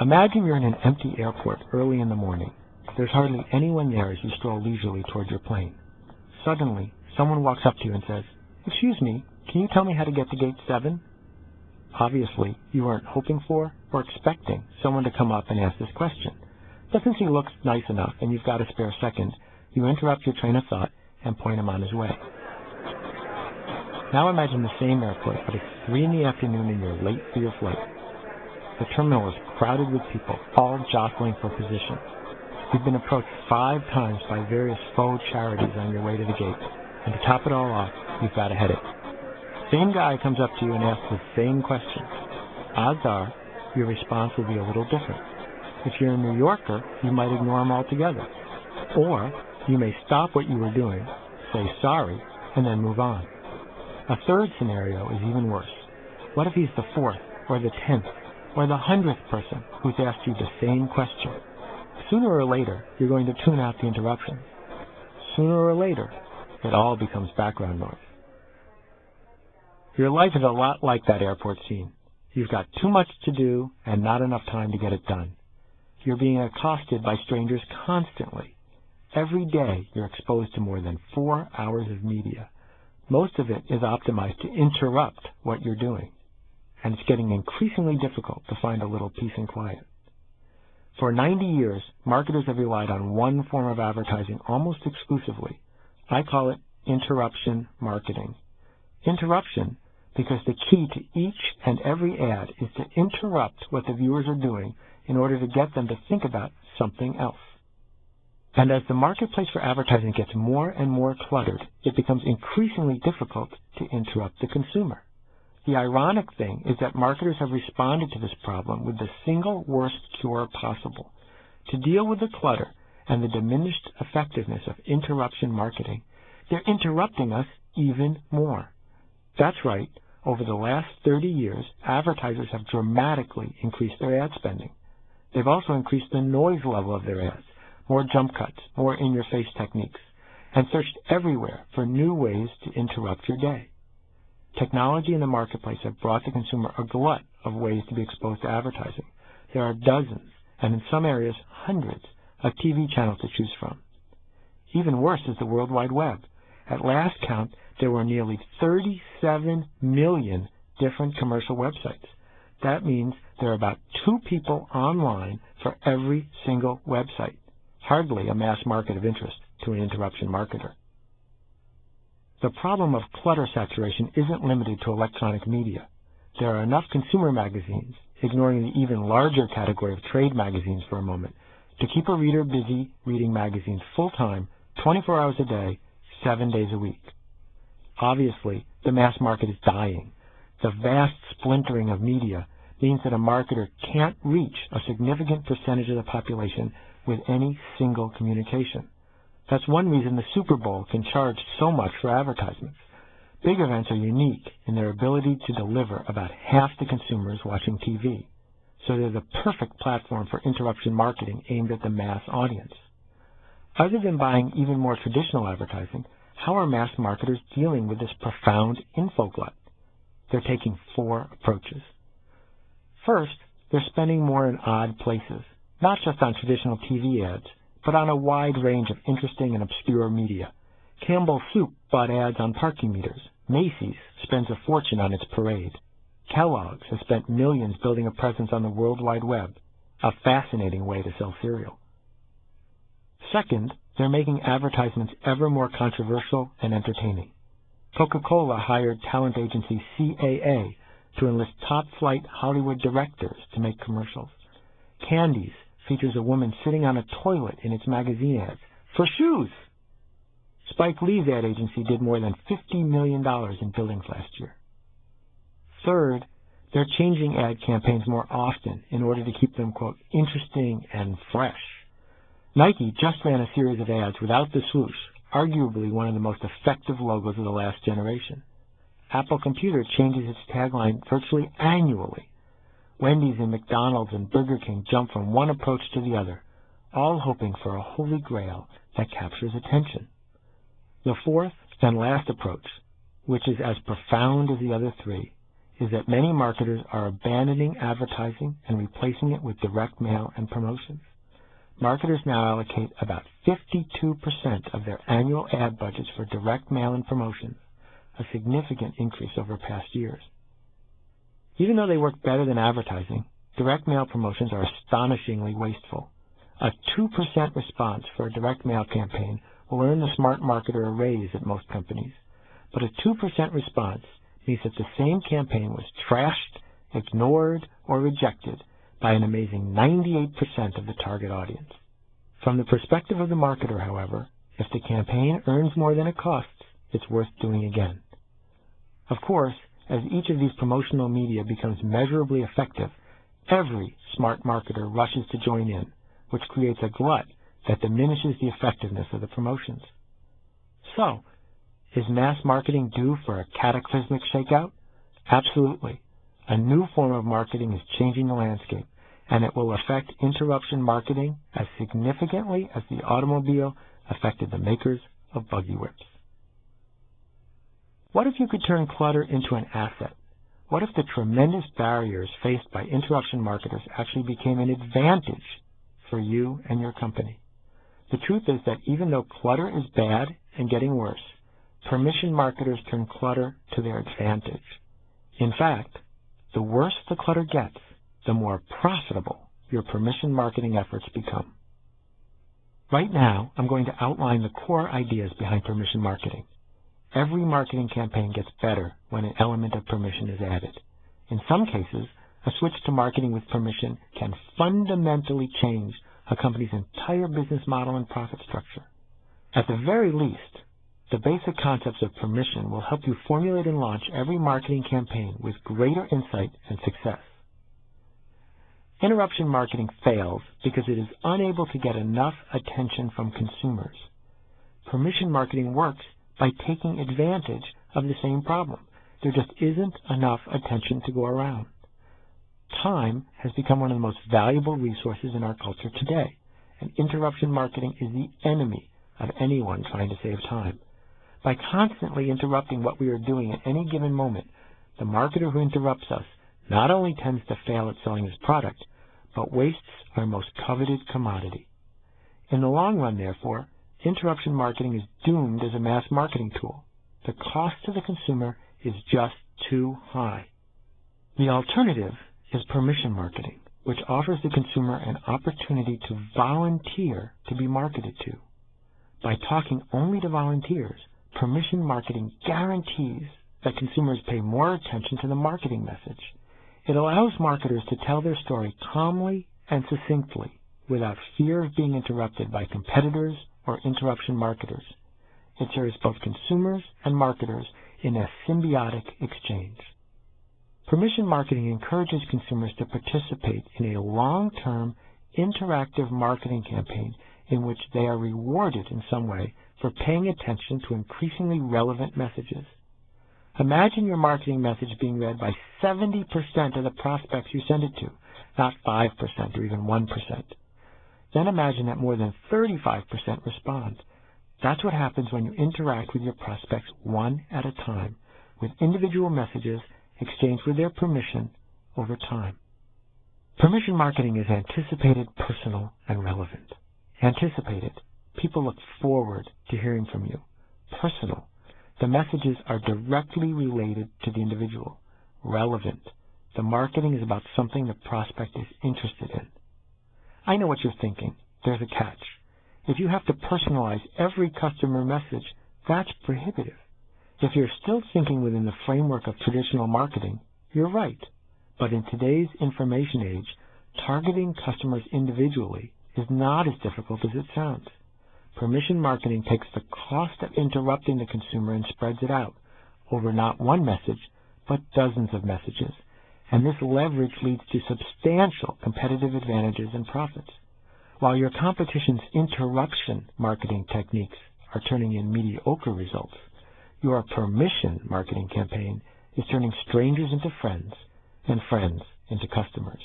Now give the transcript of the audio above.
Imagine you're in an empty airport early in the morning. There's hardly anyone there as you stroll leisurely toward your plane. Suddenly, someone walks up to you and says, "Excuse me, can you tell me how to get to gate 7? Obviously, you weren't hoping for or expecting someone to come up and ask this question. But since he looks nice enough and you've got a spare second, you interrupt your train of thought and point him on his way. Now imagine the same airport, but it's 3 in the afternoon and you're late for your flight. The terminal is crowded with people, all jostling for position. You've been approached 5 times by various faux charities on your way to the gate, and to top it all off, you've got a headache. Same guy comes up to you and asks the same question. Odds are, your response will be a little different. If you're a New Yorker, you might ignore him altogether. Or you may stop what you were doing, say sorry, and then move on. A third scenario is even worse. What if he's the 4th, or the 10th, or the 100th person who's asked you the same question? Sooner or later, you're going to tune out the interruptions. Sooner or later, it all becomes background noise. Your life is a lot like that airport scene. You've got too much to do and not enough time to get it done. You're being accosted by strangers constantly. Every day, you're exposed to more than 4 hours of media. Most of it is optimized to interrupt what you're doing. And it's getting increasingly difficult to find a little peace and quiet. For 90 years, marketers have relied on one form of advertising almost exclusively. I call it interruption marketing. Interruption, because the key to each and every ad is to interrupt what the viewers are doing in order to get them to think about something else. And as the marketplace for advertising gets more and more cluttered, it becomes increasingly difficult to interrupt the consumer. The ironic thing is that marketers have responded to this problem with the single worst cure possible. To deal with the clutter and the diminished effectiveness of interruption marketing, they're interrupting us even more. That's right. Over the last 30 years, advertisers have dramatically increased their ad spending. They've also increased the noise level of their ads, more jump cuts, more in-your-face techniques, and searched everywhere for new ways to interrupt your day. Technology and the marketplace have brought the consumer a glut of ways to be exposed to advertising. There are dozens, and in some areas hundreds, of TV channels to choose from. Even worse is the World Wide Web. At last count, there were nearly 37 million different commercial websites. That means there are about 2 people online for every single website. Hardly a mass market of interest to an interruption marketer. The problem of clutter saturation isn't limited to electronic media. There are enough consumer magazines, ignoring the even larger category of trade magazines for a moment, to keep a reader busy reading magazines full-time, 24 hours a day, 7 days a week. Obviously, the mass market is dying. The vast splintering of media means that a marketer can't reach a significant percentage of the population with any single communication. That's one reason the Super Bowl can charge so much for advertisements. Big events are unique in their ability to deliver about half the consumers watching TV, so they're the perfect platform for interruption marketing aimed at the mass audience. Other than buying even more traditional advertising, how are mass marketers dealing with this profound info glut? They're taking 4 approaches. First, they're spending more in odd places, not just on traditional TV ads, but on a wide range of interesting and obscure media. Campbell's Soup bought ads on parking meters. Macy's spends a fortune on its parade. Kellogg's has spent millions building a presence on the World Wide Web, a fascinating way to sell cereal. Second, they're making advertisements ever more controversial and entertaining. Coca-Cola hired talent agency CAA to enlist top-flight Hollywood directors to make commercials. Candies features a woman sitting on a toilet in its magazine ads for shoes. Spike Lee's ad agency did more than $50 million in billings last year. Third, they're changing ad campaigns more often in order to keep them, quote, interesting and fresh. Nike just ran a series of ads without the swoosh, arguably one of the most effective logos of the last generation. Apple Computer changes its tagline virtually annually. Wendy's and McDonald's and Burger King jump from one approach to the other, all hoping for a holy grail that captures attention. The fourth and last approach, which is as profound as the other 3, is that many marketers are abandoning advertising and replacing it with direct mail and promotions. Marketers now allocate about 52% of their annual ad budgets for direct mail and promotions, a significant increase over past years. Even though they work better than advertising, direct mail promotions are astonishingly wasteful. A 2% response for a direct mail campaign will earn the smart marketer a raise at most companies, but a 2% response means that the same campaign was trashed, ignored, or rejected by an amazing 98% of the target audience. From the perspective of the marketer, however, if the campaign earns more than it costs, it's worth doing again. Of course, as each of these promotional media becomes measurably effective, every smart marketer rushes to join in, which creates a glut that diminishes the effectiveness of the promotions. So, is mass marketing due for a cataclysmic shakeout? Absolutely. A new form of marketing is changing the landscape, and it will affect interruption marketing as significantly as the automobile affected the makers of buggy whips. What if you could turn clutter into an asset? What if the tremendous barriers faced by interruption marketers actually became an advantage for you and your company? The truth is that even though clutter is bad and getting worse, permission marketers turn clutter to their advantage. In fact, the worse the clutter gets, the more profitable your permission marketing efforts become. Right now, I'm going to outline the core ideas behind permission marketing. Every marketing campaign gets better when an element of permission is added. In some cases, a switch to marketing with permission can fundamentally change a company's entire business model and profit structure. At the very least, the basic concepts of permission will help you formulate and launch every marketing campaign with greater insight and success. Interruption marketing fails because it is unable to get enough attention from consumers. Permission marketing works by taking advantage of the same problem. There just isn't enough attention to go around. Time has become one of the most valuable resources in our culture today, and interruption marketing is the enemy of anyone trying to save time. By constantly interrupting what we are doing at any given moment, the marketer who interrupts us not only tends to fail at selling his product, but wastes our most coveted commodity. In the long run, therefore, interruption marketing is doomed as a mass marketing tool. The cost to the consumer is just too high. The alternative is permission marketing, which offers the consumer an opportunity to volunteer to be marketed to. By talking only to volunteers, permission marketing guarantees that consumers pay more attention to the marketing message. It allows marketers to tell their story calmly and succinctly without fear of being interrupted by competitors or interruption marketers. It serves both consumers and marketers in a symbiotic exchange. Permission marketing encourages consumers to participate in a long-term, interactive marketing campaign in which they are rewarded in some way for paying attention to increasingly relevant messages. Imagine your marketing message being read by 70% of the prospects you send it to, not 5% or even 1%. Then imagine that more than 35% respond. That's what happens when you interact with your prospects one at a time, with individual messages exchanged with their permission over time. Permission marketing is anticipated, personal, and relevant. Anticipated. People look forward to hearing from you. Personal. The messages are directly related to the individual. Relevant. The marketing is about something the prospect is interested in. I know what you're thinking. There's a catch. If you have to personalize every customer message, that's prohibitive. If you're still thinking within the framework of traditional marketing, you're right. But in today's information age, targeting customers individually is not as difficult as it sounds. Permission marketing takes the cost of interrupting the consumer and spreads it out over not one message, but dozens of messages. And this leverage leads to substantial competitive advantages and profits. While your competition's interruption marketing techniques are turning in mediocre results, your permission marketing campaign is turning strangers into friends and friends into customers.